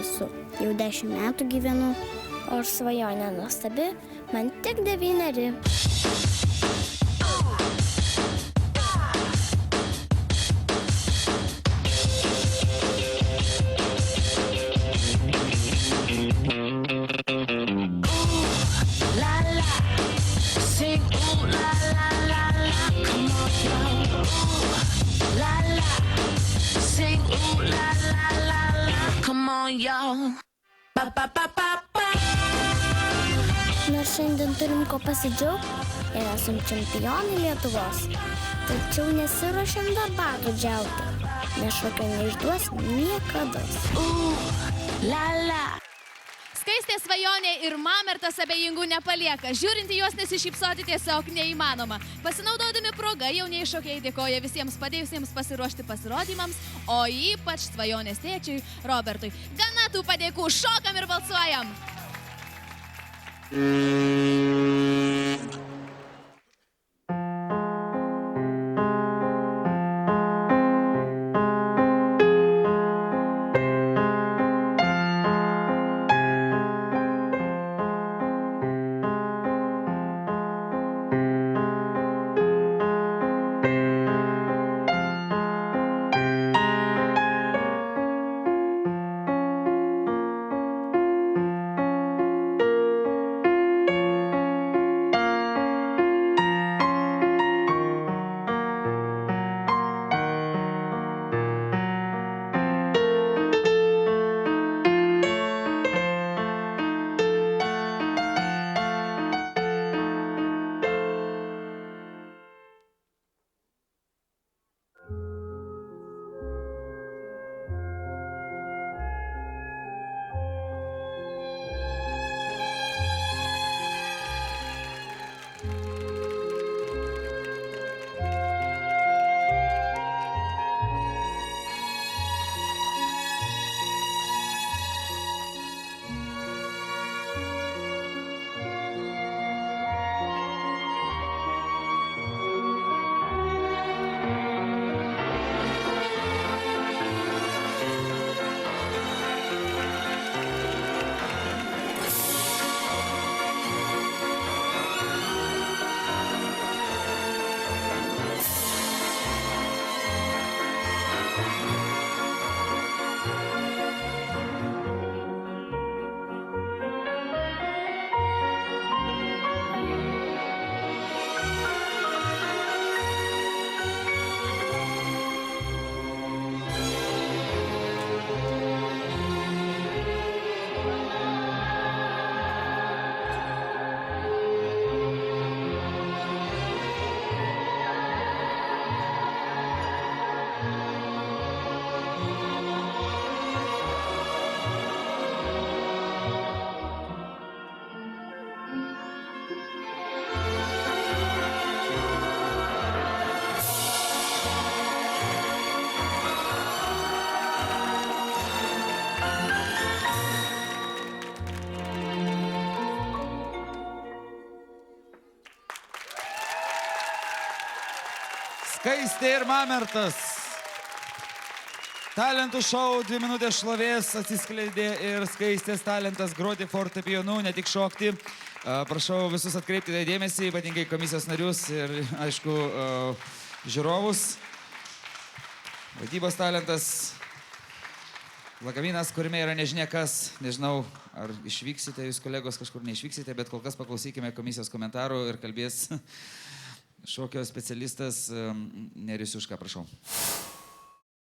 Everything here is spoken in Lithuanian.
esu. Jau 10 metų gyvenu. O aš svajonė nuostabi, man tik 9. Nors šiandien turim ko pasidžiaugti ir esam čempionai Lietuvos, tačiau nesiruošiam dar batų džiauti, nes šokio neišduos niekados. Skaistė, Svajonė ir Mamertas abejingų nepalieka. Žiūrint į juos nesišypsoti tiesiog neįmanoma. Pasinaudodami progą, jaunieji šokėjai dėkoja visiems padėjusiems pasiruošti pasirodymams, o ypač Svajonės tėčiui Robertui. Gana tų padėkų, šokam ir balsuojam! Skaistė ir Mamertas. Talentų šou 2 minutės šlovės atsiskleidė ir Skaistės talentas groti fortepijonu, ne tik šokti. Prašau visus atkreipti dėmesį, ypatingai komisijos narius ir, aišku, žiūrovus. Vadybos talentas, lagaminas, kuriame yra nežinia kas. Nežinau, ar išvyksite, jūs kolegos kažkur neišvyksite, bet kol kas paklausykime komisijos komentarų ir kalbės šokio specialistas Nerijus Juška, prašau.